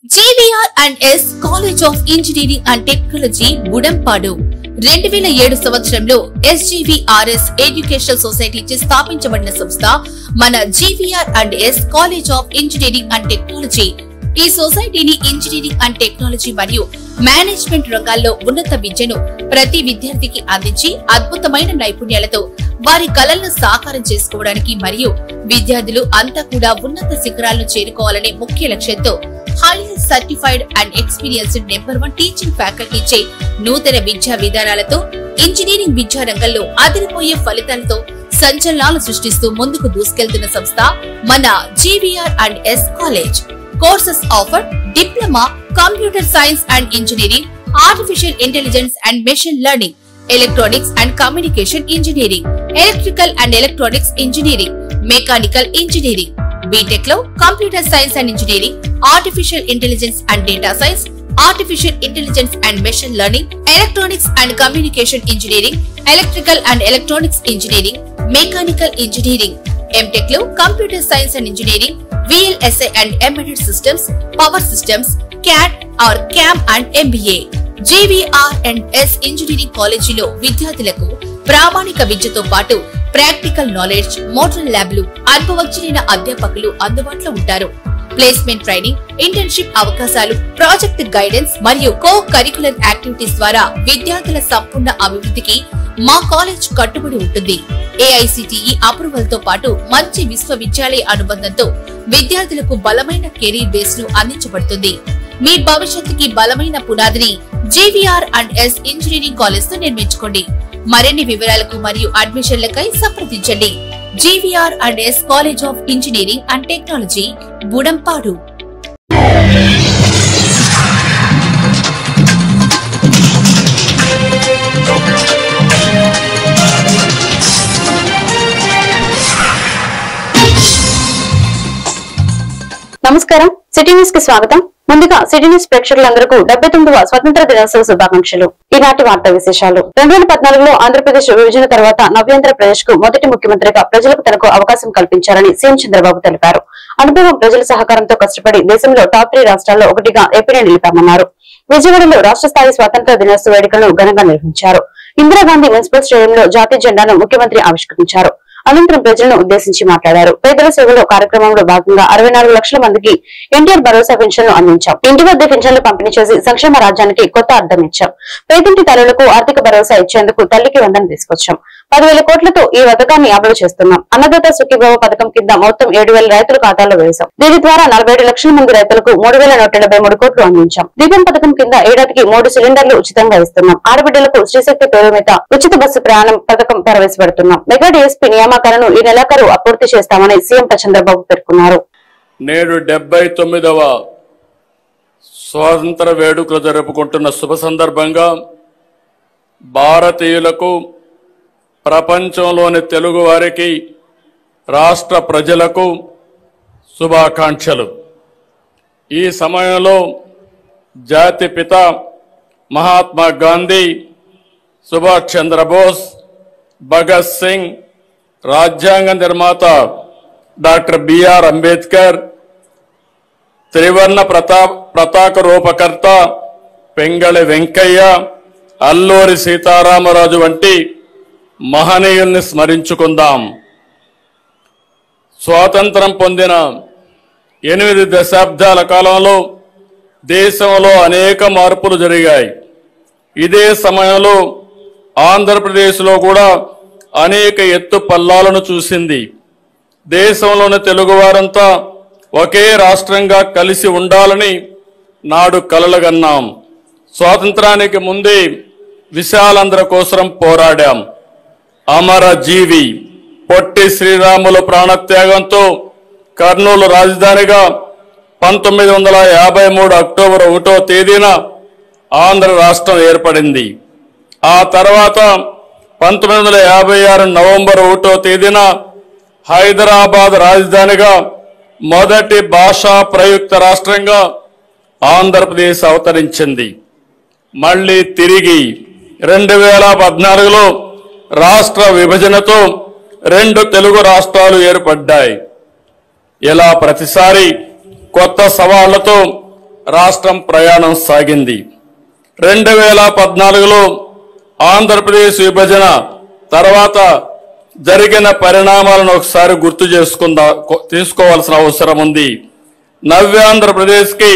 GVR&S College of Engineering and Technology Budampadu 2007 సంవత్సరంలో SGVRS educational society చే స్థాపించబడిన సంస్థ మన GVR&S college of engineering and technology. ఈ సొసైటీని ఇంజనీరింగ్ అండ్ టెక్నాలజీ మరియు మేనేజ్మెంట్ రంగాల్లో ఉన్నత విద్యను ప్రతి విద్యార్థికి అందించి అద్భుతమైన నైపుణ్యాలతో వారి కలలను సాకారం చేసుకోవడానికి మరియు విద్యార్థులు అంతా కూడా ఉన్నత శిఖరాలను చేరుకోవాలనే ముఖ్య లక్ష్యంతో highly certified and experienced #1 teaching ఫ్యాకల్టీచే నూతన విద్యా విధానాలతో ఇంజనీరింగ్ విద్యా రంగంలో అదిరిపోయే ఫలితాలతో సంచలనాలు సృష్టిస్తూ ముందుకు దూసుకెళ్తున్న సంస్థ మన GVR&S college. Courses offer diploma, computer science and engineering, artificial intelligence and machine learning, electronics and communication engineering, electrical and electronics engineering, mechanical engineering. B Tech లో computer science and engineering, artificial intelligence and data science, artificial intelligence and machine learning, electronics and communication engineering, electrical and electronics engineering, mechanical engineering. M Tech లో computer science and engineering, VLSI and embedded systems, power systems, CAD or CAM and MBA. GVR&S engineering కాలేజీలో విద్యార్థులకు ప్రామాణిక విద్యతో పాటు practical knowledge, model ల్యాబ్లు, అనుభవజ్ఞులైన అధ్యాపకులు అందుబాటులో ఉంటారు. ప్లేస్మెంట్ ట్రైనింగ్, ఇంటర్న్షిప్ అవకాశాలు, ప్రాజెక్ట్ గైడెన్స్ మరియు కో కరికులర్ యాక్టివిటీస్ ద్వారా విద్యార్థుల సంపూర్ణ అభివృద్ధికి మా కాలేజ్ కట్టుబడి ఉంటుంది. AICTE అప్రూవల్ తో పాటు మంచి విశ్వవిద్యాలయ అనుబంధంతో విద్యార్థులకు బలమైన కెరీర్ బేస్ ను అందించబడుతుంది. మీ భవిష్యత్తుకి బలమైన పునాదిని GVR&S ఇంజనీరింగ్ కాలేజ్ తో నిర్మించుకోండి. మరిన్ని వివరాలకు మరియు అడ్మిషన్లకై సంప్రదించండి. GVR&S college of engineering and technology, Budampadu. నమస్కారం, సిటీ న్యూస్ కి స్వాగతం. ముందుగా సిటీ న్యూస్ ప్రేక్షకులందరికీ 79వ స్వతంత్ర దినోత్సవ శుభాకాంక్షలు. ఈనాటి వార్తా విశేషాలు. 2014లో ఆంధ్రప్రదేశ్ విభజన తర్వాత నవ్యాంధ్రప్రదేశ్ కు మొదటి ముఖ్యమంత్రిగా ప్రజలకు తనకు అవకాశం కల్పించారని సీఎం చంద్రబాబు తెలిపారు. అనుభవం, ప్రజల సహకారంతో కష్టపడి దేశంలో టాప్ 3 రాష్ట్రాల్లో ఒకటిగా ఏపీని నిలిపామన్నారు. విజయవాడలో రాష్ట్ర స్థాయి స్వాతంత్ర దినోత్సవ వేడుకలను ఘనంగా నిర్వహించారు. ఇందిరాగాంధీ మున్సిపల్ స్టేడియంలో జాతీయ జెండాను ముఖ్యమంత్రి ఆవిష్కరించారు. అనంతరం ప్రజలను ఉద్దేశించి మాట్లాడారు. పేదల సేవలో కార్యక్రమంలో భాగంగా 64 లక్షల మందికి ఎన్టీఆర్ భరోసా పెన్షన్లు అందించాం. ఇంటి వద్ద పెన్షన్లు పంపిణీ చేసి సంక్షేమ రాజ్యానికి కొత్త అర్థం ఇచ్చాం. పేదింటి తల్లులకు ఆర్థిక భరోసా ఇచ్చేందుకు తల్లికి వందనం తీసుకొచ్చాం. 10,000 కోట్లతో ఈ పథకాన్ని అమలు చేస్తున్నాం. అన్నదాత సుఖీభవ పథకం కింద మొత్తం 7,000 రైతుల ఖాతాలో వేశాం. దీని ద్వారా 47 లక్షల మంది రైతులకు 3,173 కోట్లు అందించాం. దీపం పథకం కింద ఏడాదికి 3 సిలిండర్లు ఉచితంగా ఇస్తున్నాం. ఆడబిడ్డలకు శ్రీశక్తి పేరు మీద ఉచిత బస్సు ప్రయాణం పథకం ప్రవేశపెడుతున్నాం. మెగా DSP నియామకాలను ఈ నెలాఖరు పూర్తి చేస్తామని సీఎం చంద్రబాబు పేర్కొన్నారు. నేడు 79వ స్వాతంత్ర వేడుకలు జరుపుకుంటున్న శుభ సందర్భంగా భారతీయులకు, ప్రపంచంలోని తెలుగు వారికి, రాష్ట్ర ప్రజలకు శుభాకాంక్షలు. ఈ సమయంలో జాతిపిత మహాత్మా గాంధీ, సుభాష్ చంద్రబోస్, భగత్ సింగ్, రాజ్యాంగ నిర్మాత డాక్టర్ బిఆర్ అంబేద్కర్, త్రివర్ణ పతాక రూపకర్త పెంగళి వెంకయ్య, అల్లూరి సీతారామరాజు వంటి మహనీయుల్ని స్మరించుకుందాం. స్వాతంత్రం పొందిన 8 దశాబ్దాల కాలంలో దేశంలో అనేక మార్పులు జరిగాయి. ఇదే సమయంలో ఆంధ్రప్రదేశ్లో కూడా అనేక ఎత్తు పల్లాలను చూసింది. దేశంలోని తెలుగువారంతా ఒకే రాష్ట్రంగా కలిసి ఉండాలని నాడు కలలుగన్నాం. స్వాతంత్రానికి ముందే విశాలాంధ్ర కోసం పోరాడాం. అమర జీవి పొట్టి శ్రీరాములు ప్రాణత్యాగంతో కర్నూలు రాజధానిగా 1953 అక్టోబర్ 1వ తేదీన ఆంధ్ర రాష్ట్రం ఏర్పడింది. ఆ తర్వాత 1956 నవంబర్ 1వ తేదీన హైదరాబాద్ రాజధానిగా మొదటి భాషా ప్రయుక్త రాష్ట్రంగా ఆంధ్రప్రదేశ్ అవతరించింది. మళ్లీ తిరిగి 2014లో రాష్ట్ర విభజనతో 2 తెలుగు రాష్ట్రాలు ఏర్పడ్డాయి. ఇలా ప్రతిసారి కొత్త సవాళ్లతో రాష్ట్రం ప్రయాణం సాగింది. 2014లో ఆంధ్రప్రదేశ్ విభజన తర్వాత జరిగిన పరిణామాలను ఒకసారి గుర్తు తీసుకోవాల్సిన అవసరం ఉంది. నవ్యాంధ్రప్రదేశ్కి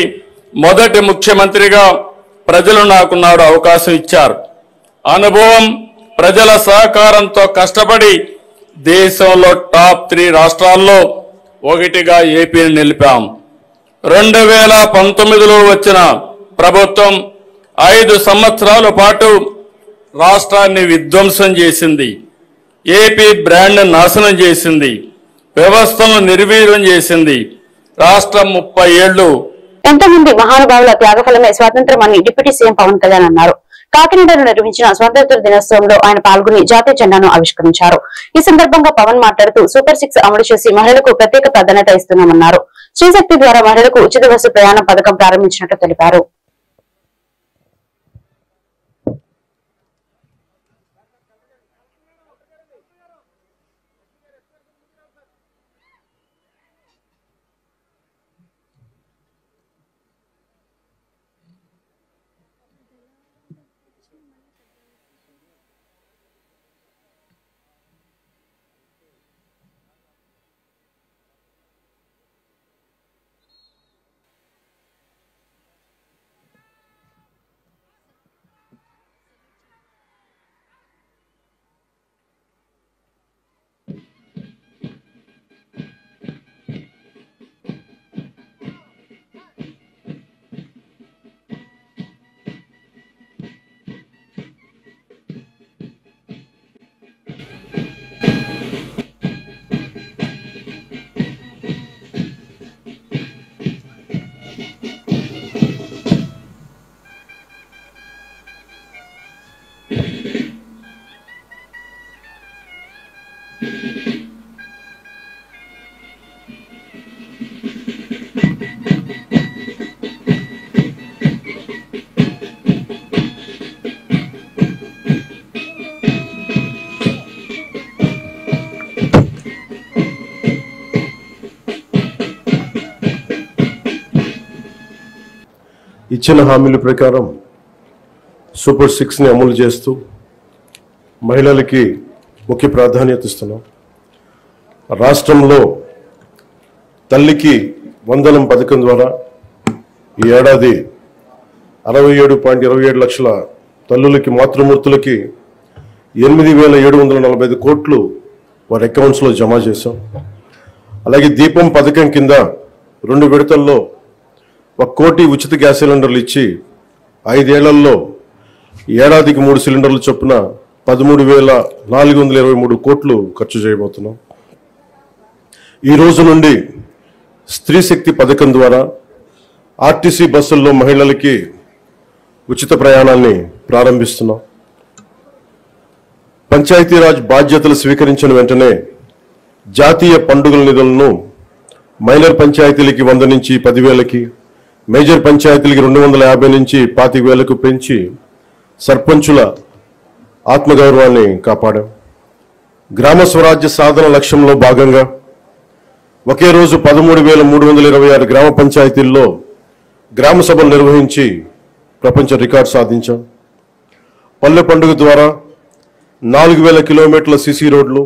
మొదటి ముఖ్యమంత్రిగా ప్రజలు నాకు నాడు అవకాశం ఇచ్చారు. అనుభవం, ప్రజల సహకారంతో కష్టపడి దేశంలో టాప్ 3 రాష్ట్రాల్లో ఒకటిగా ఏపీని నిలిపాం. 2019లో వచ్చిన ప్రభుత్వం 5 సంవత్సరాల పాటు రాష్ట్రాన్ని విధ్వంసం చేసింది. ఏపీ బ్రాండ్ నాశనం చేసింది. వ్యవస్థలను నిర్వీర్యం చేసింది. రాష్ట్రం 30 ఏళ్లు ఎంతోమంది మహానుభావుల త్యాగఫలమే స్వాతంత్రం అని డిప్యూటీ సీఎం పవన్ కళ్యాణ్ అన్నారు. కాకినాడలో నిర్వహించిన స్వాతంత్ర దినోత్సవంలో ఆయన పాల్గొని జాతీయ జెండాను ఆవిష్కరించారు. ఈ సందర్భంగా పవన్ మాట్లాడుతూ సూపర్ 6 అమలు చేసి మహిళలకు ప్రత్యేక ప్రాధాన్యత ఇస్తున్నామన్నారు. శ్రీశక్తి ద్వారా మహిళలకు ఉచిత బస్సు ప్రయాణ పథకం ప్రారంభించినట్టు తెలిపారు. ఇచ్చిన హామీల ప్రకారం సూపర్ 6ని అమలు చేస్తూ మహిళలకి ముఖ్య ప్రాధాన్యత ఇస్తున్నాం. రాష్ట్రంలో తల్లికి వందనం పథకం ద్వారా ఈ ఏడాది 67.27 లక్షల తల్లులకి మాతృమూర్తులకి 8,745 కోట్లు వారి అకౌంట్స్లో జమ చేశాం. అలాగే దీపం పథకం కింద 2 విడతల్లో 1 కోటి ఉచిత గ్యాస్ సిలిండర్లు ఇచ్చి 5 ఏళ్లలో ఏడాదికి 3 సిలిండర్లు చొప్పున 13,423 కోట్లు ఖర్చు చేయబోతున్నాం. ఈ రోజు నుండి స్త్రీ శక్తి పథకం ద్వారా ఆర్టీసీ బస్సుల్లో మహిళలకి ఉచిత ప్రయాణాన్ని ప్రారంభిస్తున్నాం. పంచాయతీరాజ్ బాధ్యతలు స్వీకరించిన వెంటనే జాతీయ పండుగల నిధులను మైనర్ పంచాయతీలకి 100 నుంచి 10,000కి, మేజర్ పంచాయతీలకి 250 నుంచి 25,000కు పెంచి సర్పంచుల ఆత్మగౌరవాన్ని కాపాడాం. గ్రామ స్వరాజ్య సాధన లక్ష్యంలో భాగంగా ఒకే రోజు 13,326 గ్రామ పంచాయతీల్లో గ్రామ సభలు నిర్వహించి ప్రపంచ రికార్డు సాధించాం. పల్లె పండుగ ద్వారా 4,000 కిలోమీటర్ల సిసి రోడ్లు,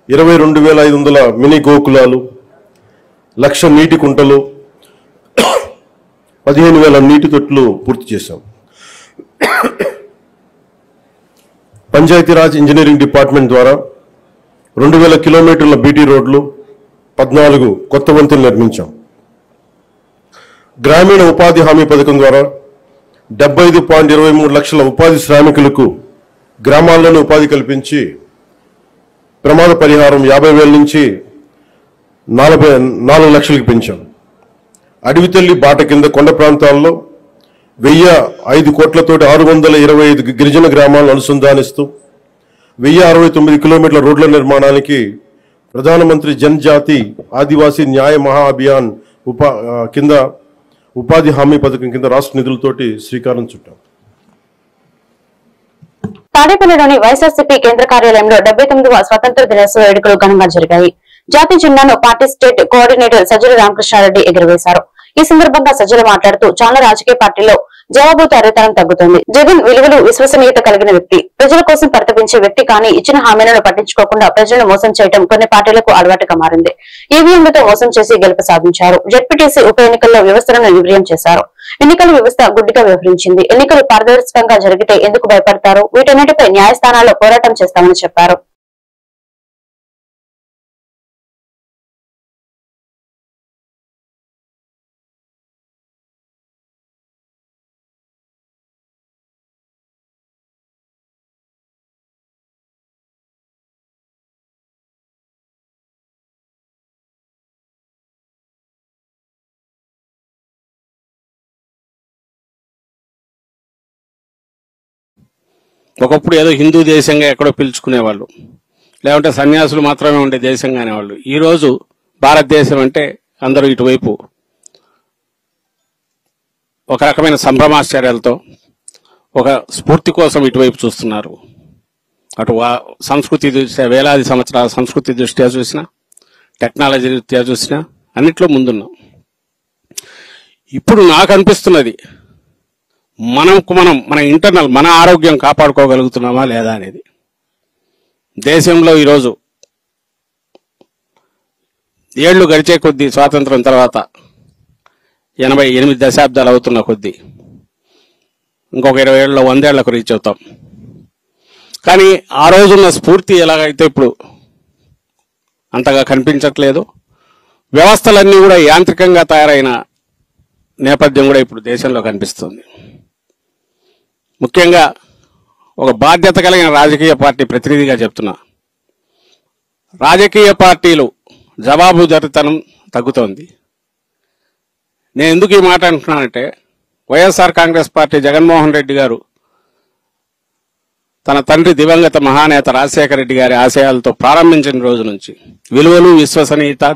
22,500 మినీ గోకులాలు, 1,00,000 నీటి కుంటలు, 15,000 నీటి తొట్లు పూర్తి చేశాం. పంచాయతీరాజ్ ఇంజనీరింగ్ డిపార్ట్మెంట్ ద్వారా 2,000 కిలోమీటర్ల బీటీ రోడ్లు, 14 కొత్త వంతెనలు నిర్మించాం. గ్రామీణ ఉపాధి హామీ పథకం ద్వారా 75.23 లక్షల ఉపాధి శ్రామికులకు గ్రామాల్లోనే ఉపాధి కల్పించి ప్రమాద పరిహారం 50,000 నుంచి 4 లక్షలకు పెంచాం. అడవి తల్లి బాట కింద కొండ ప్రాంతాల్లో 1,005 కోట్లతోటి 625 గిరిజన గ్రామాలను అనుసంధానిస్తూ 1,069 కిలోమీటర్ల రోడ్ల నిర్మాణానికి ప్రధానమంత్రి జనజాతి ఆదివాసీ న్యాయ మహా అభియాన్ కింద ఉపాధి హామీ పథకం కింద రాష్ట్ర నిధులతోటి శ్రీకారం చుట్టాం. తాడేపల్లిలోని వైఎస్ఆర్సీపీ కేంద్ర కార్యాలయంలో 79వ స్వాతంత్ర దినోత్సవ వేడుకలు ఘనంగా జరిగాయి. జాతీయ జెండాను party state coordinator Sajjala Ramakrishna Reddy ఎగురవేశారు. ఈ సందర్భంగా సజ్జల మాట్లాడుతూ చాలా రాజకీయ పార్టీల్లో జవాబుదారీతనం తగ్గుతుంది. జగన్ విలువలు విశ్వసనీయత కలిగిన వ్యక్తి, ప్రజల కోసం పరితపించే వ్యక్తి. కానీ ఇచ్చిన హామీలను పట్టించుకోకుండా ప్రజలను మోసం చేయడం కొన్ని పార్టీలకు అలవాటుగా మారింది. ఈవీఎంలతో మోసం చేసి గెలుపు సాధించారు. జెడ్పీటీసీ ఉప ఎన్నికల్లో వ్యవస్థలను నిర్వీర్యం చేశారు. ఎన్నికల వ్యవస్థ గుడ్డిగా వ్యవహరించింది. ఎన్నికలు పారదర్శకంగా జరిగితే ఎందుకు భయపడతారు? వీటన్నిటిపై న్యాయస్థానాల్లో పోరాటం చేస్తామని చెప్పారు. ఒకప్పుడు ఏదో హిందూ దేశంగా ఎక్కడో పిలుచుకునేవాళ్ళు, లేకుంటే సన్యాసులు మాత్రమే ఉండే దేశంగా అనేవాళ్ళు. ఈరోజు భారతదేశం అంటే అందరూ ఇటువైపు ఒక రకమైన సంభ్రమాశ్చర్యాలతో, ఒక స్ఫూర్తి కోసం ఇటువైపు చూస్తున్నారు. అటు సంస్కృతి దృష్ట్యా, వేలాది సంవత్సరాల సంస్కృతి దృష్ట్యా చూసినా, టెక్నాలజీ దృష్ట్యా చూసినా అన్నిట్లో ముందున్నాం. ఇప్పుడు నాకు అనిపిస్తున్నది, మన ఇంటర్నల్ మన ఆరోగ్యం కాపాడుకోగలుగుతున్నామా లేదా అనేది. దేశంలో ఈరోజు ఏళ్లు గడిచే కొద్దీ, స్వాతంత్రం తర్వాత 88 దశాబ్దాలు అవుతున్న కొద్దీ ఇంకొక 20 ఏళ్ళలో 100 ఏళ్లకు రీచ్ అవుతాం. కానీ ఆ రోజున్న స్ఫూర్తి ఎలాగైతే ఇప్పుడు అంతగా కనిపించట్లేదు. వ్యవస్థలన్నీ కూడా యాంత్రికంగా తయారైన నేపథ్యం కూడా ఇప్పుడు దేశంలో కనిపిస్తుంది. ముఖ్యంగా ఒక బాధ్యత కలిగిన రాజకీయ పార్టీ ప్రతినిధిగా చెప్తున్నా, రాజకీయ పార్టీలు జవాబుదారీతనం తగ్గుతోంది. నేను ఎందుకు ఈ మాట అంటున్నానంటే, వైఎస్ఆర్ కాంగ్రెస్ పార్టీ జగన్మోహన్ రెడ్డి గారు తన తండ్రి దివంగత మహానేత రాజశేఖర రెడ్డి గారి ఆశయాలతో ప్రారంభించిన రోజు నుంచి విలువలు, విశ్వసనీయత,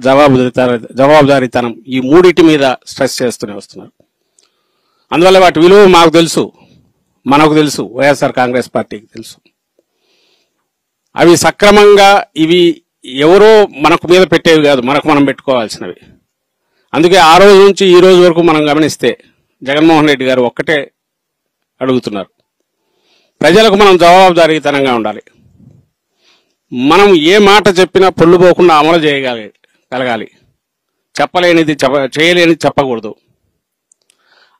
జవాబుదారీతనం ఈ మూడిటి మీద స్ట్రెస్ చేస్తూనే వస్తున్నారు. అందువల్ల వాటి విలువ మాకు తెలుసు, మనకు తెలుసు, వైఎస్ఆర్ కాంగ్రెస్ పార్టీకి తెలుసు. అవి సక్రమంగా, ఇవి ఎవరో మనకు మీద పెట్టేవి కాదు, మనకు మనం పెట్టుకోవాల్సినవి. అందుకే ఆ రోజు నుంచి ఈ రోజు వరకు మనం గమనిస్తే జగన్మోహన్ రెడ్డి గారు ఒక్కటే అడుగుతున్నారు, ప్రజలకు మనం జవాబుదారీతనంగా ఉండాలి. మనం ఏ మాట చెప్పినా పొల్లు పోకుండా అమలు చేయగలగాలి. చెప్పలేనిది చేయలేనిది చెప్పకూడదు.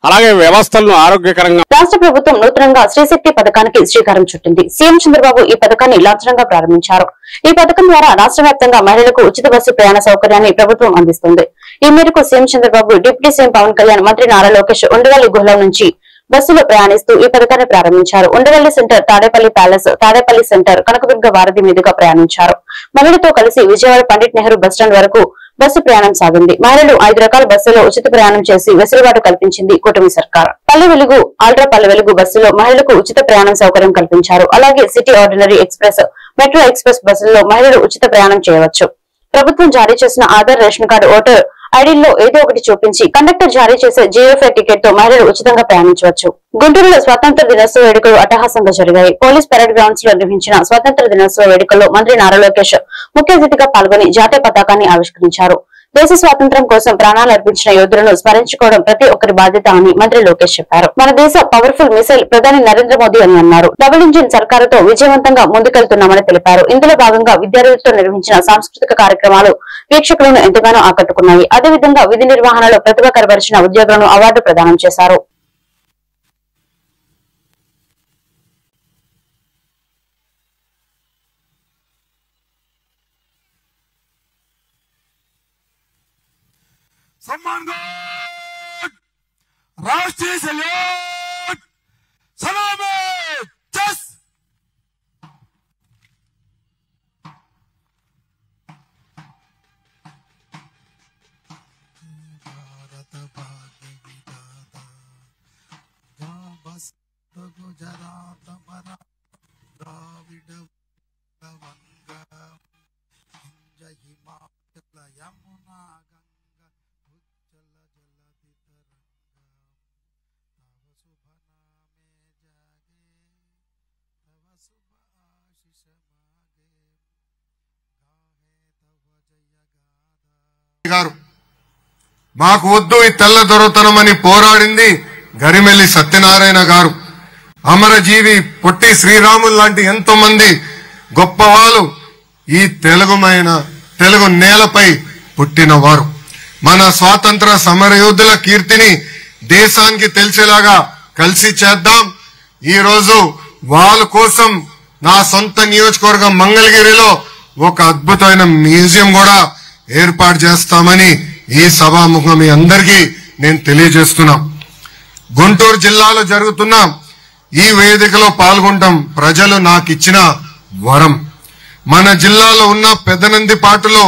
అలాగే వ్యవస్థలను ఆరోగ్యకరంగా. రాష్ట్ర ప్రభుత్వం నూతనంగా శ్రీశక్తి పథకానికి శ్రీకారం చుట్టింది. సీఎం చంద్రబాబు ఈ పథకాన్ని లాంఛనంగా ప్రారంభించారు. ఈ పథకం ద్వారా రాష్ట్ర వ్యాప్తంగా మహిళలకు ఉచిత బస్సు ప్రయాణ సౌకర్యాన్ని ప్రభుత్వం అందిస్తుంది. ఈ మేరకు CM Chandrababu, deputy CM Pawan Kalyan, మంత్రి నారా లోకేష్ ఉండవల్లి గుహల నుంచి బస్సులో ప్రయాణిస్తూ ఈ పథకాన్ని ప్రారంభించారు. Undavalli centre, Tadepalli palace, Tadepalli centre, Kanakadurga వారధి మీదుగా ప్రయాణించారు. మహిళలతో కలిసి విజయవాడ పండిట్ నెహ్రూ బస్టాండ్ వరకు బస్సు ప్రయాణం సాగింది. మహిళలు 5 రకాల బస్సులో ఉచిత ప్రయాణం చేసి వెసులుబాటు కల్పించింది కూటమి సర్కార్. పల్లె వెలుగు, ఆల్ట్రా పల్లె వెలుగు బస్సులో మహిళలకు ఉచిత ప్రయాణం సౌకర్యం కల్పించారు. అలాగే city ordinary express, metro express బస్సుల్లో మహిళలు ఉచిత ప్రయాణం చేయవచ్చు. ప్రభుత్వం జారీ చేసిన ఆధార్, రేషన్ కార్డు, ఓటర్ ఐడీల్లో ఏదో ఒకటి చూపించి కండక్టర్ జారీ చేసే జీఎఫ్ఐ టికెట్ తో మహిళలు ఉచితంగా ప్రయాణించవచ్చు. గుంటూరులో స్వాతంత్ర దినోత్సవ వేడుకలు అట్టహాసంగా జరిగాయి. పోలీస్ పెరేడ్ గ్రౌండ్స్ లో నిర్వహించిన స్వాతంత్ర దినోత్సవ వేడుకల్లో మంత్రి నారా లోకేష్ ముఖ్య అతిథిగా పాల్గొని జాతీయ పతాకాన్ని ఆవిష్కరించారు. దేశ స్వాతంత్ర్యం కోసం ప్రాణాలు అర్పించిన యోధులను స్మరించుకోవడం ప్రతి ఒక్కరి బాధ్యత అని మంత్రి లోకేష్ చెప్పారు. మన దేశ పవర్ఫుల్ మిసైల్ ప్రధాని నరేంద్ర మోదీ అని అన్నారు. డబుల్ ఇంజిన్ సర్కారుతో విజయవంతంగా ముందుకెళ్తున్నామని తెలిపారు. ఇందులో భాగంగా విద్యార్థులతో నిర్వహించిన సాంస్కృతిక కార్యక్రమాలు వీక్షకులను ఎంతగానో ఆకట్టుకున్నాయి. అదేవిధంగా విధి నిర్వహణలో ప్రతిభ కనబరిచిన ఉద్యోగులను అవార్డు ప్రదానం చేశారు. राष्ट्रीय सैल्यूट, सलामी, जस। भारत भाग्य विधाता, बस गुजरात मरा द्राविड गंगा, हिंद हिमाचल यमुना गंगा उज्जल जलधि तरंगा, तव शुभ नामे जागे, तव शुभ आशीष मागे, गाहे तव जय गाथा. మాకు వద్దు ఈ తెల్ల దొరతనమని పోరాడింది గరిమెల్లి సత్యనారాయణ గారు. అమరజీవి పొట్టి శ్రీరాములు లాంటి ఎంతో మంది గొప్ప వాళ్ళు ఈ తెలుగు నేలపై పుట్టిన వారు. మన స్వాతంత్ర సమరయోధుల కీర్తిని దేశానికి తెలిసేలాగా కలిసి చేద్దాం. ఈ రోజు వాళ్ళ కోసం నా సొంత నియోజకవర్గం మంగళగిరిలో ఒక అద్భుతమైన మ్యూజియం కూడా ఏర్పాటు చేస్తామని ఈ సభాముఖం మీ అందరికీ నేను తెలియజేస్తున్నా. గుంటూరు జిల్లాలో జరుగుతున్న ఈ వేదికలో పాల్గొనడం ప్రజలు నాకు ఇచ్చిన వరం. మన జిల్లాలో ఉన్న పెదనందిపాటులో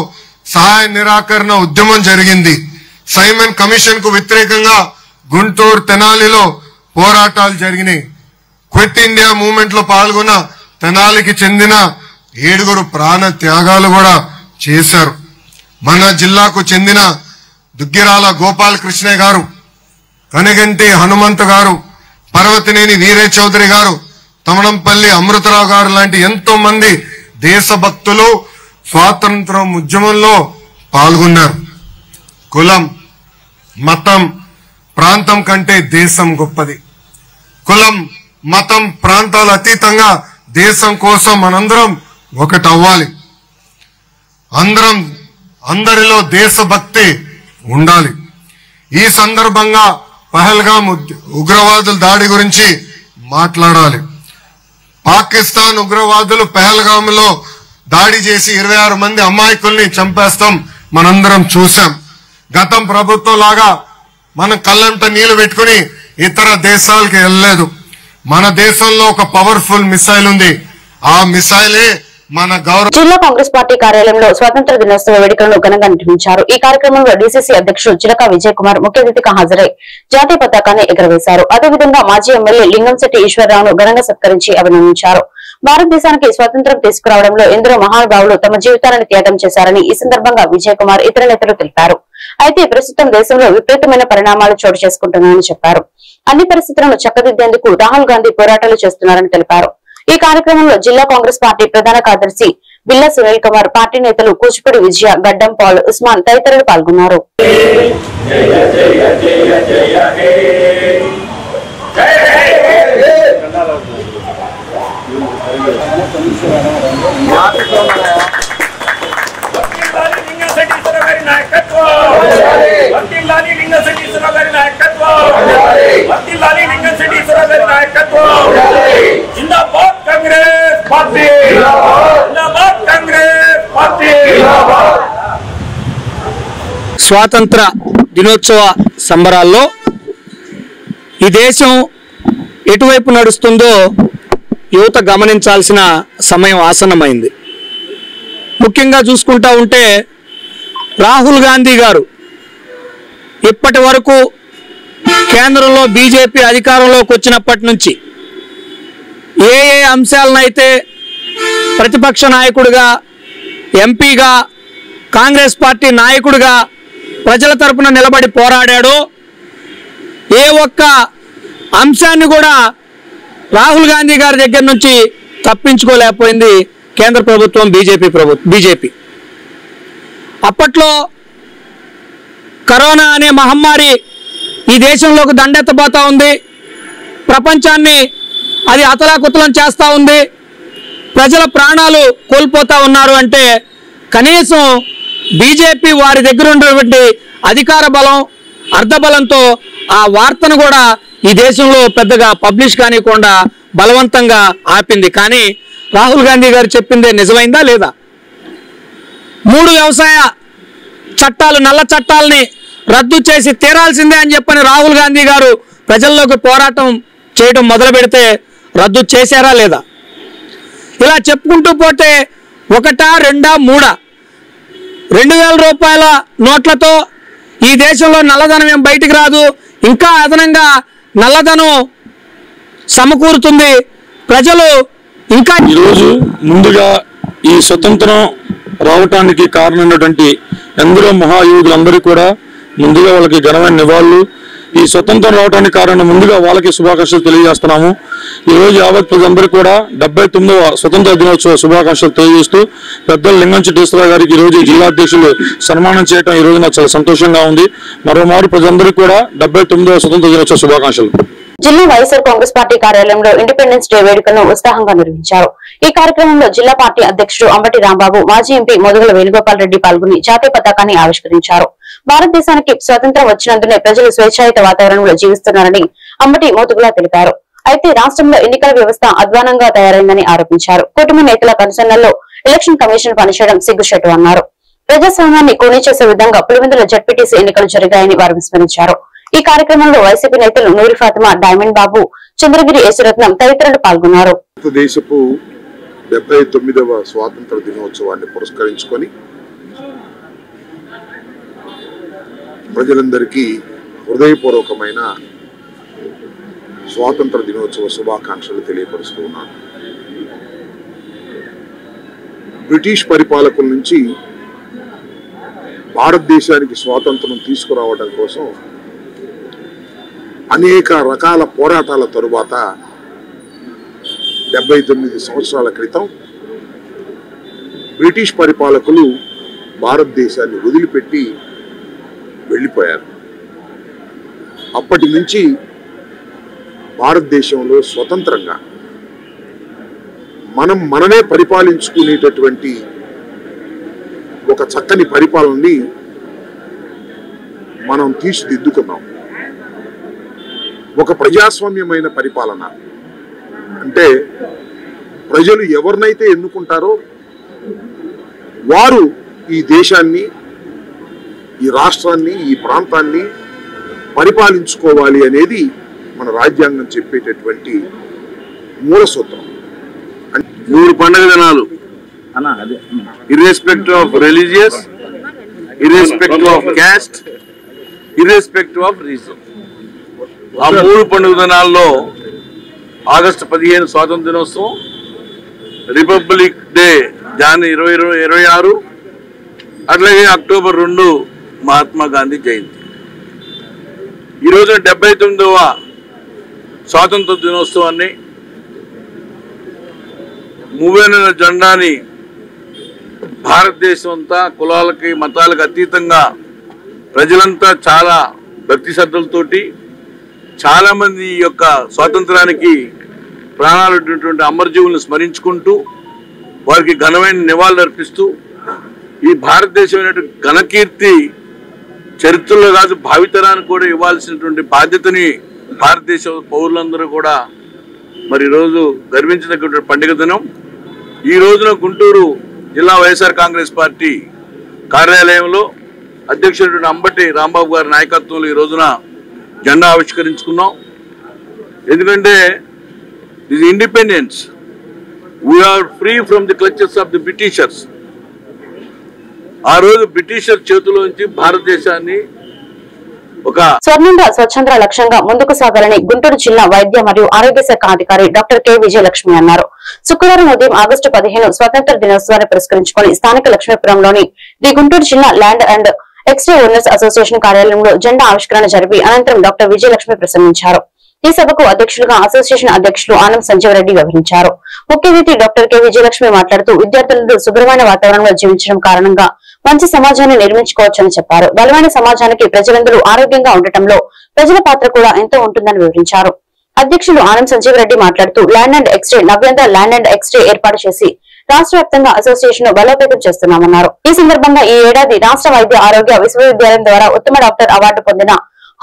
సహాయ నిరాకరణ ఉద్యమం జరిగింది. సైమన్ కమిషన్ కు వ్యతిరేకంగా గుంటూరు తెనాలిలో పోరాటాలు జరిగినాయి. క్విట్ ఇండియా మూవ్మెంట్ లో పాల్గొన్న తెనాలికి చెందిన 7 ప్రాణ త్యాగాలు కూడా చేశారు. మన జిల్లాకు చెందిన దుగ్గిరాల గోపాలకృష్ణ గారు, కనగంటి హనుమంత్ గారు, పర్వతినేని వీరే చౌదరి గారు, తమణంపల్లి అమృతరావు గారు లాంటి ఎంతో మంది దేశభక్తులు స్వాతంత్రం ఉద్యమంలో పాల్గొన్నారు. కులం, మతం, ప్రాంతం కంటే దేశం గొప్పది. కులం, మతం, ప్రాంతాల అతీతంగా దేశం కోసం మనందరం ఒకటవ్వాలి. అందరిలో దేశభక్తి ఉండాలి. ఈ సందర్భంగా పహల్గామ్ ఉగ్రవాదుల దాడి గురించి మాట్లాడాలి. పాకిస్తాన్ ఉగ్రవాదులు పహల్గామ్ లో దాడి చేసి 26 మంది అమాయకుల్ని చంపేస్తాం మనందరం చూసాం. గతం ప్రభుత్వం లాగా మనం కళ్ళంట నీళ్లు పెట్టుకుని ఇతర దేశాలకు వెళ్ళలేదు. మన దేశంలో ఒక పవర్ఫుల్ మిసైల్ ఉంది. ఆ మిసైలే మన జిల్లా కాంగ్రెస్ పార్టీ కార్యాలయంలో స్వాతంత్ర దినోత్సవ వేడుకలను ఘనంగా నిర్వహించారు. ఈ కార్యక్రమంలో డీసీసీ అధ్యక్షుడు చిలక విజయ్ కుమార్ ముఖ్య అతిథిగా హాజరై జాతీయ పతాకాన్ని ఎగురవేశారు. అదేవిధంగా మాజీ ఎమ్మెల్యే లింగంశెట్టి ఈశ్వరరావును ఘనంగా సత్కరించి అభినందించారు. భారతదేశానికి స్వాతంత్ర్యం తీసుకురావడంలో ఎందరో మహానుభావులు తమ జీవితాలను త్యాగం చేశారని ఈ సందర్భంగా విజయ్ కుమార్ ఇతర నేతలు తెలిపారు. అయితే ప్రస్తుతం దేశంలో విపరీతమైన పరిణామాలు చోటు చేసుకుంటున్నాయని చెప్పారు. అన్ని పరిస్థితులను చక్కదిద్దేందుకు రాహుల్ గాంధీ పోరాటాలు చేస్తున్నారని తెలిపారు. ఈ కార్యక్రమంలో జిల్లా కాంగ్రెస్ పార్టీ ప్రధాన కార్యదర్శి బిల్లా సునీల్ కుమార్, పార్టీ నేతలు కూచిపూడి విజయ, గడ్డం పాల్, ఉస్మాన్ తదితరులు పాల్గొన్నారు. స్వాతంత్ర దినోత్సవ సంబరాల్లో ఈ దేశం ఎటువైపు నడుస్తుందో యువత గమనించాల్సిన సమయం ఆసన్నమైంది. ముఖ్యంగా చూసుకుంటా ఉంటే రాహుల్ గాంధీ గారు ఇప్పటి వరకు కేంద్రంలో బీజేపీ అధికారంలోకి వచ్చినప్పటి నుంచి ఏ అంశాలనైతే ప్రతిపక్ష నాయకుడిగా, ఎంపీగా, కాంగ్రెస్ పార్టీ నాయకుడిగా ప్రజల తరపున నిలబడి పోరాడాడో ఏ ఒక్క అంశాన్ని కూడా రాహుల్ గాంధీ గారి దగ్గర నుంచి తప్పించుకోలేకపోయింది కేంద్ర ప్రభుత్వం, బీజేపీ. అప్పట్లో కరోనా అనే మహమ్మారి ఈ దేశంలోకి దండెత్తబోతా ఉంది. ప్రపంచాన్ని అది అతలాకుతలం చేస్తూ ఉంది. ప్రజల ప్రాణాలు కోల్పోతా ఉన్నారు అంటే కనీసం బీజేపీ వారి దగ్గర ఉన్నటువంటి అధికార బలం, అర్ధబలంతో ఆ వార్తను కూడా ఈ దేశంలో పెద్దగా పబ్లిష్ కానివ్వకుండా బలవంతంగా ఆపింది. కానీ రాహుల్ గాంధీ గారు చెప్పిందే నిజమైందా లేదా? 3 వ్యవసాయ చట్టాలు, నల్ల చట్టాలని రద్దు చేసి తీరాల్సిందే అని చెప్పని రాహుల్ గాంధీ గారు ప్రజల్లోకి పోరాటం చేయడం మొదలు పెడితే రద్దు చేశారా లేదా? ఇలా చెప్పుకుంటూ పోతే 1, 2, 3 2,000 రూపాయల నోట్లతో ఈ దేశంలో నల్లధనం ఏం బయటికి రాదు, ఇంకా అదనంగా నల్లధనం సమకూరుతుంది. ప్రజలు ఇంకా ఈరోజు ముందుగా ఈ స్వతంత్రం రావటానికి కారణమైనటువంటి ఎందరో మహాయోధులందరూ కూడా ముందుగా వాళ్ళకి ఘనమైన నివాళులు. ఈ స్వతంత్రం రావడానికి కారణం ముందుగా వాళ్ళకి శుభాకాంక్షలు తెలియజేస్తున్నాము. ఈ రోజు యావత్ ప్రజలందరికీ కూడా 79వ స్వతంత్ర దినోత్సవ శుభాకాంక్షలు తెలియజేస్తూ పెద్దలు లింగంచెట్టేశ్వరరావు గారికి ఈ రోజు జిల్లా అధ్యక్షులు సన్మానం చేయడం ఈ రోజు నాకు చాలా సంతోషంగా ఉంది. మరోమారు ప్రజలందరికీ కూడా 79వ స్వతంత్ర దినోత్సవ శుభాకాంక్షలు. జిల్లా వైఎస్ఆర్ కాంగ్రెస్ పార్టీ కార్యాలయంలో ఇండిపెండెన్స్ డే వేడుకలను ఉత్సాహంగా నిర్వహించారు. ఈ కార్యక్రమంలో జిల్లా పార్టీ అధ్యక్షుడు అంబటి రాంబాబు, మాజీ ఎంపీ మోదుగుల వేణుగోపాల్ రెడ్డి పాల్గొని జాతీయ పతాకాన్ని ఆవిష్కరించారు. భారతదేశానికి స్వాతంత్ర్యం వచ్చినందునే ప్రజలు స్వేచ్ఛాయుత వాతావరణంలో జీవిస్తున్నారని అంబటి మోదుగుల తెలిపారు. అయితే రాష్ట్రంలో ఎన్నికల వ్యవస్థ అధ్వానంగా తయారైందని ఆరోపించారు. కుటుంబ నేతల కన్సర్న్లలో ఎలక్షన్ కమిషన్ పనిచేయడం సిగ్గుచేటు అన్నారు. ప్రజాస్వామ్యాన్ని కూనీ చేసే విధంగా పులివెందుల జడ్పీటీసీ ఎన్నికలు జరిగాయని వారు విస్మరించారు. ఈ కార్యక్రమంలో వైసీపీ నేతలు నూరి ఫాతిమా, డైమండ్ బాబు, చంద్రగిరి యేసురత్నం తదితరులు పాల్గొన్నారు. దేశపు 79వ స్వాతంత్ర దినోత్సవాన్ని పురస్కరించుకొని ప్రజలందరికీ హృదయపూర్వకమైన స్వాతంత్ర దినోత్సవ శుభాకాంక్షలు తెలియపరుస్తూ ఉన్నాను. బ్రిటిష్ పరిపాలకుల నుంచి భారతదేశానికి స్వాతంత్రం తీసుకురావడం కోసం అనేక రకాల పోరాటాల తరువాత 79 సంవత్సరాల క్రితం బ్రిటిష్ పరిపాలకులు భారతదేశాన్ని వదిలిపెట్టి వెళ్ళిపోయారు. అప్పటి నుంచి భారతదేశంలో స్వతంత్రంగా మనమే పరిపాలించుకునేటటువంటి ఒక చక్కని పరిపాలనని మనం తీర్చిదిద్దుకున్నాం. ఒక ప్రజాస్వామ్యమైన పరిపాలన అంటే ప్రజలు ఎవరినైతే ఎన్నుకుంటారో వారు ఈ దేశాన్ని, ఈ రాష్ట్రాన్ని, ఈ ప్రాంతాన్ని పరిపాలించుకోవాలి అనేది మన రాజ్యాంగం చెప్పేటటువంటి మూల సూత్రం. 3 పండుగ దినాలు irrespective of religious, irrespective of caste, irrespective of reason. ఆ 3 పండుగ దినాల్లో ఆగస్టు 15 స్వాతంత్ర దినోత్సవం, రిపబ్లిక్ డే జనవరి 26, అట్లాగే అక్టోబర్ 2 మహాత్మా గాంధీ జయంతి. ఈరోజు 79వ స్వాతంత్ర దినోత్సవాన్ని మూవేనుల జెండాని భారతదేశం అంతా కులాలకి మతాలకు అతీతంగా ప్రజలంతా చాలా భక్తి శ్రద్ధలతోటి చాలా మంది ఈ యొక్క స్వాతంత్రానికి ప్రాణాలు ఉన్నటువంటి అమరజీవులను స్మరించుకుంటూ వారికి ఘనమైన నివాళులు అర్పిస్తూ ఈ భారతదేశం ఘనకీర్తి చరిత్రలో కాదు భావితరానికి కూడా ఇవ్వాల్సినటువంటి బాధ్యతని భారతదేశ పౌరులందరూ కూడా మరి ఈరోజు గర్వించదగ్గటువంటి పండుగ దినం. ఈ రోజున గుంటూరు జిల్లా వైఎస్ఆర్ కాంగ్రెస్ పార్టీ కార్యాలయంలో అధ్యక్షుడు అంబటి రాంబాబు గారి నాయకత్వంలో ఈ రోజున జెండా ఆవిష్కరించుకున్నాం. ఎందుకంటే this independence, we are free from the clutches of the Britishers. ఆ రోజు బ్రిటిషర్ చేతిలోంచి భారతదేశాన్ని ఒక స్వర్ణంగా స్వచ్ఛంద్ర లక్ష్యంగా ముందుకు సాగాలని గుంటూరు జిల్లా వైద్య మరియు ఆరోగ్య శాఖ అధికారి డాక్టర్ కె విజయలక్ష్మి అన్నారు. శుక్రవారం ఉదయం ఆగస్టు 15 స్వాతంత్ర దినోత్సవాన్ని పురస్కరించుకుని స్థానిక లక్ష్మీపురంలోని ది గుంటూరు జిల్లా land and x ray owners association కార్యాలయంలో జెండా ఆవిష్కరణ జరిపి అనంతరం డాక్టర్ విజయలక్ష్మి ప్రసంగించారు. ఈ సభకు అధ్యక్షులుగా అసోసియేషన్ అధ్యక్షులు ఆనం సంజీవ్ రెడ్డి వ్యవహరించారు. ముఖ్య అతిథి డాక్టర్ కె విజయలక్ష్మి మాట్లాడుతూ విద్యార్థులందరూ శుభ్రమైన వాతావరణంలో జీవించడం కారణంగా మంచి సమాజాన్ని నిర్మించుకోవచ్చని చెప్పారు. బలమైన సమాజానికి ప్రజలందరూ ఆరోగ్యంగా ఉండటంలో ప్రజల పాత్ర కూడా ఎంతో ఉంటుందని వివరించారు. అధ్యక్షులు ఆనం సంజీవ్ రెడ్డి మాట్లాడుతూ land and x ray Navyandhra land and x ray ఏర్పాటు చేసి రాష్ట్ర వ్యాప్తంగా అసోసియేషన్ బలోపేతం చేస్తున్నామన్నారు. ఈ సందర్భంగా ఈ ఏడాది రాష్ట్ర వైద్య ఆరోగ్య విశ్వవిద్యాలయం ద్వారా ఉత్తమ డాక్టర్ అవార్డు పొందిన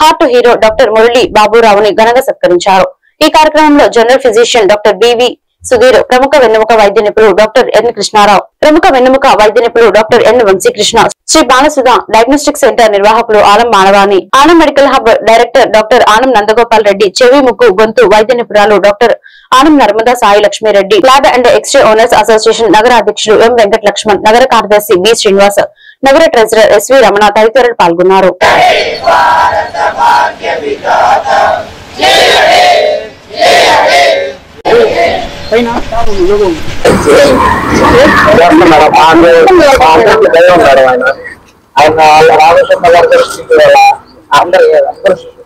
హార్ట్ హీరో డాక్టర్ మురళి బాబురావుని ఘనంగా సత్కరించారు. ఈ కార్యక్రమంలో general physician doctor BV Sudheer, ప్రముఖ వెన్నెముక వైద్య నిపుణులు డాక్టర్ ఎన్ కృష్ణారావు, ప్రముఖ వెన్నెముక వైద్య నిపుణులు doctor N Vamshikrishna, Shri Balasudha diagnostic centre నిర్వాహకులు Anam Manavani, Anam medical hub director doctor Anam Nandagopal Reddy, చెవి ముక్కు గొంతు వైద్య నిపుణురాలు doctor Anam Narmada Sai Lakshmireddy, lab and x ray owners association నగర అధ్యక్షులు ఎం వెంకట లక్ష్మణ్, నగర కార్యదర్శి బి శ్రీనివాస్, నగర ట్రెజరర్ ఎస్వి రమణ తదితరులు పాల్గొన్నారు.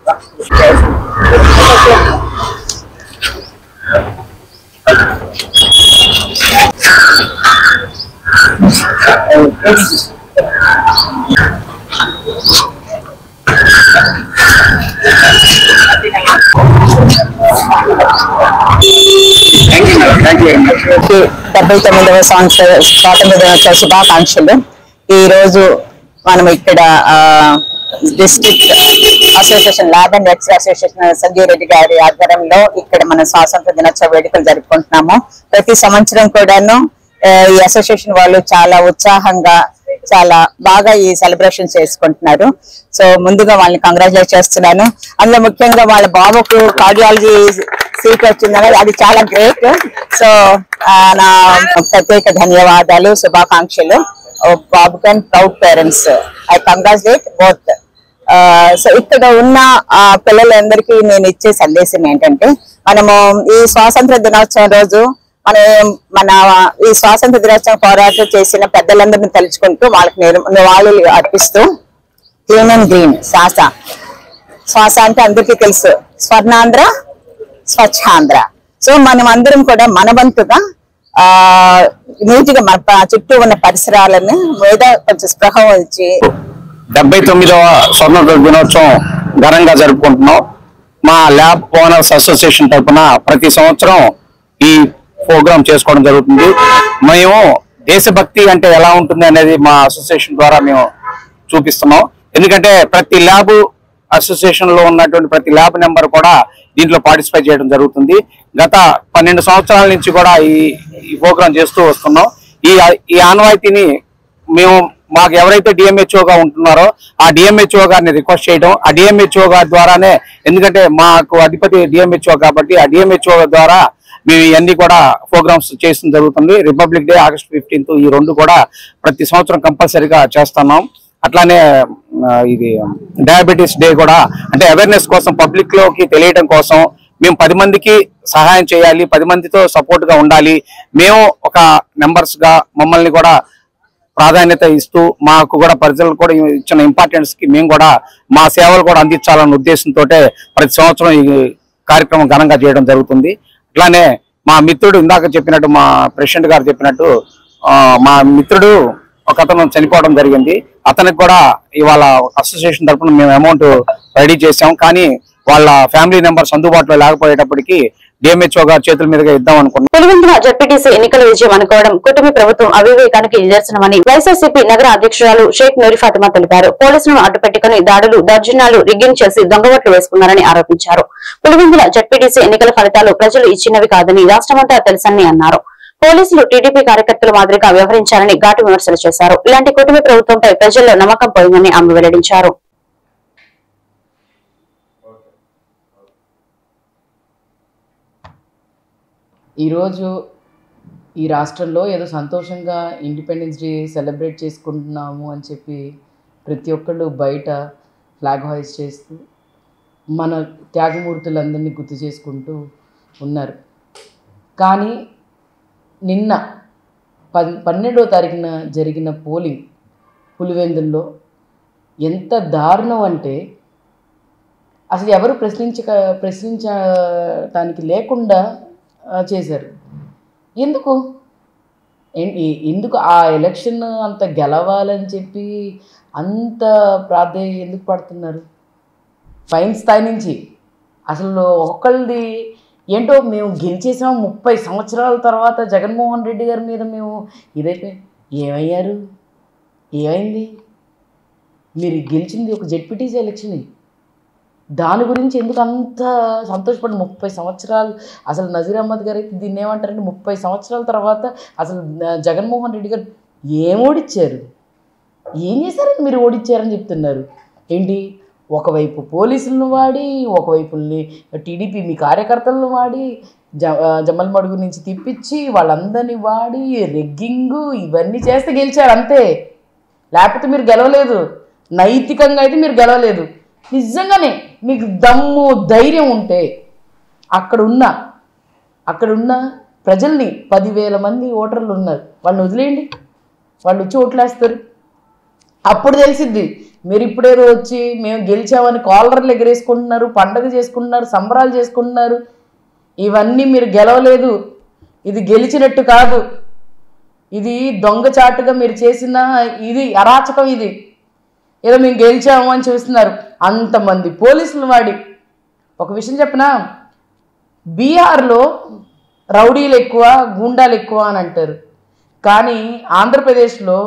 డెబ్బై 79వ స్వాతంత్ర దినోత్సవ శుభాకాంక్షలు. ఈ రోజు మనం ఇక్కడ district association lab and X association Sanjay Reddy గారి ఆధ్వర్యంలో ఇక్కడ మన స్వాతంత్ర దినోత్సవ వేడుకలు జరుపుకుంటున్నాము. ప్రతి సంవత్సరం కూడాను ఈ అసోసియేషన్ వాళ్ళు చాలా ఉత్సాహంగా చాలా బాగా ఈ సెలబ్రేషన్ చేసుకుంటున్నారు. సో ముందుగా వాళ్ళని కంగ్రాచులేట్ చేస్తున్నాను. అందులో ముఖ్యంగా వాళ్ళ బాబుకు కార్డియాలజీ సీట్ వచ్చిందని అది చాలా గ్రేట్. సో నా ప్రత్యేక ధన్యవాదాలు, శుభాకాంక్షలు. బాబుకు and proud parents, I congratulate both. So ఇక్కడ ఉన్న పిల్లలందరికీ నేను ఇచ్చే సందేశం ఏంటంటే, మనము ఈ స్వాతంత్ర దినోత్సవం రోజు మన ఈ స్వాతంత్ర దినోత్సవం పోరాటం చేసిన పెద్దలందరినీ తలుచుకుంటూ వాళ్ళకి నివాళులు అర్పిస్తూ క్లీన్ అండ్ గ్రీన్ శ్వాస అంటే అందరికీ తెలుసు, స్వర్ణాంధ్ర స్వచ్ఛాంధ్ర. సో మనం అందరం కూడా మనవంతుగా నీటిగా మన చుట్టూ ఉన్న పరిసరాలను మీద కొంచెం స్పృహ వచ్చి 79వ స్వాతంత్ర దినోత్సవం ఘనంగా జరుపుకుంటున్నాం. మా ల్యాబ్ ఓనర్స్ అసోసియేషన్ తరఫున ప్రతి సంవత్సరం ఈ ప్రోగ్రాం చేసుకోవడం జరుగుతుంది. మేము దేశభక్తి అంటే ఎలా ఉంటుంది అనేది మా అసోసియేషన్ ద్వారా మేము చూపిస్తున్నాం. ఎందుకంటే ప్రతి ల్యాబ్ అసోసియేషన్ లో ఉన్నటువంటి ప్రతి ల్యాబ్ నెంబర్ కూడా దీంట్లో పార్టిసిపేట్ చేయడం జరుగుతుంది. గత 12 సంవత్సరాల నుంచి కూడా ఈ ప్రోగ్రాం చేస్తూ వస్తున్నాం. ఈ ఆనవాయితీని మేము మాకు ఎవరైతే డిఎంహెచ్ఓగా ఉంటున్నారో ఆ డిఎంహెచ్ఓ గారిని రిక్వెస్ట్ చేయడం, ఆ డిఎంహెచ్ఓ గారి ద్వారానే, ఎందుకంటే మాకు అధిపతి డిఎంహెచ్ఓ కాబట్టి ఆ డిఎంహెచ్ఓ ద్వారా మేము ఇవన్నీ కూడా ప్రోగ్రామ్స్ చేయడం జరుగుతుంది. రిపబ్లిక్ డే, ఆగస్ట్ 15 ఈ రెండు కూడా ప్రతి సంవత్సరం కంపల్సరీగా చేస్తున్నాం. అట్లానే ఇది డయాబెటీస్ డే కూడా, అంటే అవేర్నెస్ కోసం, పబ్లిక్ లోకి తెలియడం కోసం మేము 10 మందికి సహాయం చేయాలి, 10 మందితో సపోర్ట్ గా ఉండాలి. మేము ఒక మెంబర్స్ గా మమ్మల్ని కూడా ప్రాధాన్యత ఇస్తూ మాకు కూడా ప్రజలకు కూడా ఇచ్చిన ఇంపార్టెన్స్ కి మేము కూడా మా సేవలు కూడా అందించాలన్న ఉద్దేశంతో ప్రతి సంవత్సరం ఈ కార్యక్రమం ఘనంగా చేయడం జరుగుతుంది. అట్లానే మా మిత్రుడు ఇందాక చెప్పినట్టు, మా ప్రెసిడెంట్ గారు చెప్పినట్టు, మా మిత్రుడు ఒక అతను చనిపోవడం జరిగింది. అతనికి కూడా ఇవాళ అసోసియేషన్ తరఫున మేము అమౌంట్ రెడీ చేసాం. కానీ వాళ్ళ ఫ్యామిలీ మెంబర్స్ అందుబాటులో లేకపోయేటప్పటికి డిఎంహెచ్ఓ గారి చేతుల మీదుగా ఇద్దాం అనుకున్నాం. పులివెందుల జడ్పీటీసీ ఎన్నికల విజయం అనుకోవడం కుటుంబ ప్రభుత్వం అవివేకానికి నిదర్శనమని వైఎస్ఆర్సీపీ నగర అధ్యక్షురాలు షేక్ నూరి ఫాతిమా తెలిపారు. పోలీసులను అడ్డుపెట్టుకుని దాడులు, దౌర్జన్యాలు, రిగ్గింగ్ చేసి దొంగవట్లు వేసుకున్నారని ఆరోపించారు. పులివెందుల జడ్పీటీసీ ఎన్నికల ఫలితాలు ప్రజలు ఇచ్చినవి కాదని రాష్ట్రమంతా తెలుసని అన్నారు. పోలీసులు టీడీపీ కార్యకర్తల మాదిరిగా వ్యవహరించారని ఘాటు విమర్శలు చేశారు. ఇలాంటి కుటుంబ ప్రభుత్వంపై ప్రజల్లో నమ్మకం పోయిందని ఆమె వెల్లడించారు. ఈరోజు ఈ రాష్ట్రంలో ఏదో సంతోషంగా ఇండిపెండెన్స్ డే సెలబ్రేట్ చేసుకుంటున్నాము అని చెప్పి ప్రతి ఒక్కళ్ళు బయట ఫ్లాగ్ హాయిస్ట్ చేస్తూ మన త్యాగమూర్తులందరినీ గుర్తు చేసుకుంటూ ఉన్నారు. కానీ నిన్న 12వ తారీఖున జరిగిన పోలింగ్ పులివెందుల్లో ఎంత దారుణం అంటే అసలు ఎవరు ప్రశ్నించడానికి లేకుండా చేశారు. ఎందుకు ఆ ఎలక్షన్ అంత గెలవాలని చెప్పి అంత ప్రాధాన్యత ఎందుకు పడుతున్నారు? పైన స్థాయి నుంచి అసలు ఒక్కళ్ళది ఏంటో మేము గెలిచేసాం 30 సంవత్సరాల తర్వాత జగన్మోహన్ రెడ్డి గారి మీద మేము ఇదైతే ఏమయ్యారు? ఏమైంది? మీరు గెలిచింది ఒక జెడ్పీటీసీ ఎలక్షన్, దాని గురించి ఎందుకు అంత సంతోషపడి 30 సంవత్సరాలు అసలు నజీర్ అహ్మద్ గారు అయితే దీన్ని ఏమంటారంటే 30 సంవత్సరాల తర్వాత అసలు జగన్మోహన్ రెడ్డి గారు ఏం ఓడిచ్చారు, ఏం చేశారని మీరు ఓడిచ్చారని చెప్తున్నారు ఏంటి? ఒకవైపు పోలీసులను వాడి, ఒకవైపుల్ని టీడీపీ మీ కార్యకర్తలను వాడి, జమ్మల్ మడుగు నుంచి తిప్పించి వాళ్ళందరినీ వాడి రెగ్గింగు ఇవన్నీ చేస్తే గెలిచారు అంతే. లేకపోతే మీరు గెలవలేదు. నైతికంగా అయితే మీరు గెలవలేదు. నిజంగానే మీకు దమ్ము ధైర్యం ఉంటే అక్కడున్న ప్రజల్ని 10,000 మంది ఓటర్లు ఉన్నారు, వాళ్ళని వదిలేయండి, వాళ్ళు వచ్చి ఓట్లేస్తారు. అప్పుడు తెలిసిద్ది మీరు ఇప్పుడేదో వచ్చి మేము గెలిచామని కాలర్లు ఎగరేసుకుంటున్నారు, పండగ చేసుకుంటున్నారు, సంబరాలు చేసుకుంటున్నారు. ఇవన్నీ మీరు గెలవలేదు, ఇది గెలిచినట్టు కాదు, ఇది దొంగచాటుగా మీరు చేసిన ఇది అరాచకం. ఇది ఏదో మేము గెలిచాము అని చూస్తున్నారు. అంతమంది పోలీసులు వాడి ఒక విషయం చెప్పనా, బీహార్లో రౌడీలు ఎక్కువ, గూండాలు ఎక్కువ అని అంటారు. కానీ ఆంధ్రప్రదేశ్లో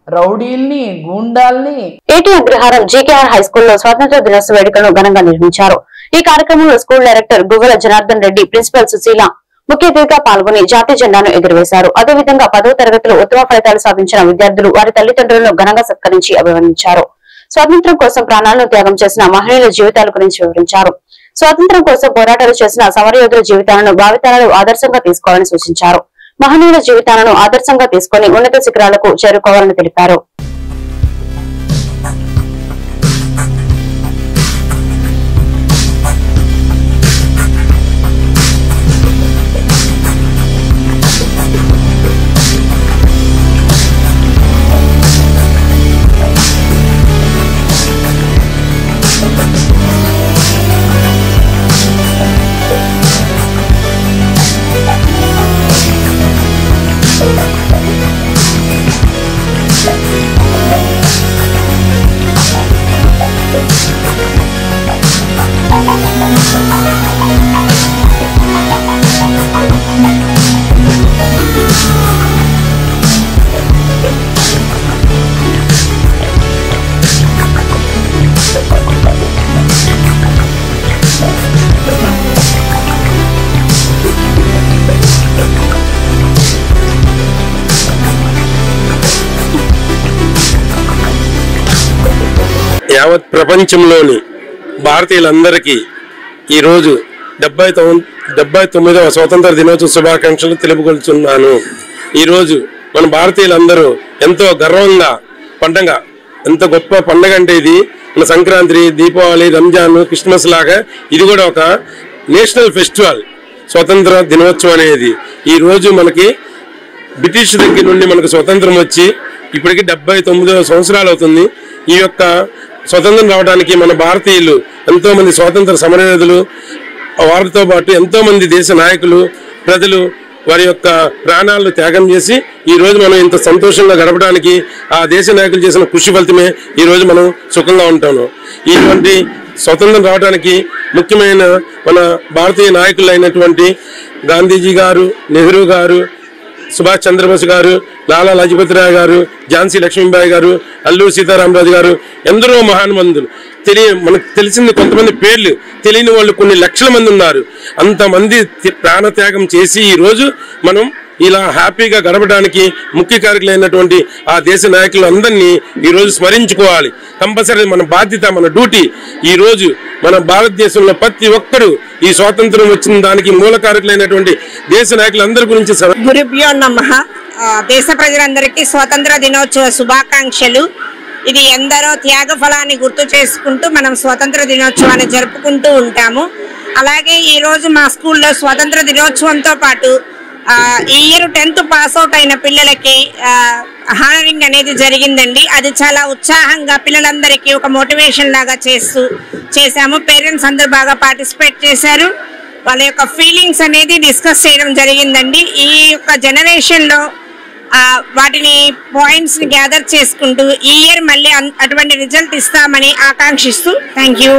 రౌడీల్ని, గూండాల్ని. ఏటీ అగ్రహారం జీకేఆర్ హై స్కూల్లో స్వాతంత్ర దినోత్సవ వేడుకలను ఘనంగా నిర్వహించారు. ఈ కార్యక్రమంలో స్కూల్ డైరెక్టర్ గువ్వల జనార్దన్ రెడ్డి, ప్రిన్సిపల్ సుశీల ముఖ్య అతిథిగా పాల్గొని జాతీయ జెండాను ఎగురవేశారు. అదేవిధంగా 10వ తరగతిలో ఉత్తమ ఫలితాలు సాధించిన విద్యార్థులు వారి తల్లిదండ్రులను ఘనంగా సత్కరించి అభివర్ణించారు. స్వాతంత్ర్యం కోసం ప్రాణాలను త్యాగం చేసిన మహిళల జీవితాల గురించి వివరించారు. స్వాతంత్ర్యం కోసం పోరాటాలు చేసిన సమరయోధుల జీవితాలను భావితరాలు ఆదర్శంగా తీసుకోవాలని సూచించారు. మహనీయుల జీవితాలను ఆదర్శంగా తీసుకుని ఉన్నత శిఖరాలకు చేరుకోవాలని తెలిపారు. యావత్ ప్రపంచంలోని భారతీయులందరికీ ఈరోజు 79వ స్వాతంత్ర దినోత్సవ శుభాకాంక్షలు తెలుపుకొలుచున్నాను. ఈరోజు మన భారతీయులందరూ ఎంతో గర్వంగా పండగ, ఎంత గొప్ప పండగ అంటే ఇది మన సంక్రాంతి, దీపావళి, రంజాన్, క్రిస్మస్ లాగా ఇది కూడా ఒక నేషనల్ ఫెస్టివల్ స్వాతంత్ర దినోత్సవం అనేది. ఈరోజు మనకి బ్రిటిష్ దగ్గర నుండి మనకు స్వతంత్రం వచ్చి ఇప్పటికి 79 సంవత్సరాలు అవుతుంది. ఈ యొక్క స్వతంత్రం రావడానికి మన భారతీయులు ఎంతో మంది స్వాతంత్ర సమరయోధులు, వారితో పాటు ఎంతో మంది దేశ నాయకులు, ప్రజలు వారి యొక్క ప్రాణాలను త్యాగం చేసి ఈ రోజు మనం ఇంత సంతోషంగా గడపడానికి ఆ దేశ నాయకులు చేసిన కృషి ఫలితమే ఈ రోజు మనం సుఖంగా ఉంటాము. ఇటువంటి స్వతంత్రం రావడానికి ముఖ్యమైన మన భారతీయ నాయకులు అయినటువంటి గాంధీజీ గారు, నెహ్రూ గారు, సుభాష్ చంద్రబోస్ గారు, లాలా లజపతి రాయ్ గారు, ఝాన్సీ లక్ష్మీబాయి గారు, అల్లూరి సీతారామరాజు గారు, ఎందరో మహానుభావులు. మనకు తెలిసింది కొంతమంది పేర్లు, తెలియని వాళ్ళు కొన్ని లక్షల మంది ఉన్నారు. అంతమంది ప్రాణత్యాగం చేసి ఈ రోజు మనం ఇలా హ్యాపీగా గడపడానికి ముఖ్య కారకులైనటువంటి ఆ దేశ నాయకులు అందరినీ ఈ రోజు స్మరించుకోవాలి. కంపల్సరీ మన బాధ్యత, మన డ్యూటీ. ఈ రోజు మన భారతదేశంలో ప్రతి ఒక్కరు ఈ స్వాతంత్రం వచ్చిన దానికి మూల కారకులైనటువంటి దేశ నాయకులందరి గురించి గురుభ్యో నమః. దేశ ప్రజలందరికీ స్వాతంత్ర దినోత్సవ శుభాకాంక్షలు. ఇది ఎందరో త్యాగ ఫలాన్ని గుర్తు చేసుకుంటూ మనం స్వాతంత్ర దినోత్సవాన్ని జరుపుకుంటూ ఉంటాము. అలాగే ఈ రోజు మా స్కూల్లో స్వాతంత్ర దినోత్సవంతో పాటు ఈ ఇయర్ 10th పాస్ అవుట్ అయిన పిల్లలకి హానరింగ్ అనేది జరిగిందండి. అది చాలా ఉత్సాహంగా పిల్లలందరికీ ఒక మోటివేషన్ లాగా చేశాము. పేరెంట్స్ అందరూ బాగా పార్టిసిపేట్ చేశారు. వాళ్ళ యొక్క ఫీలింగ్స్ అనేది డిస్కస్ చేయడం జరిగిందండి. ఈ యొక్క జనరేషన్లో వాటిని పాయింట్స్ని గ్యాదర్ చేసుకుంటూ ఈ ఇయర్ మళ్ళీ అటువంటి రిజల్ట్ ఇస్తామని ఆకాంక్షిస్తూ థ్యాంక్ యూ.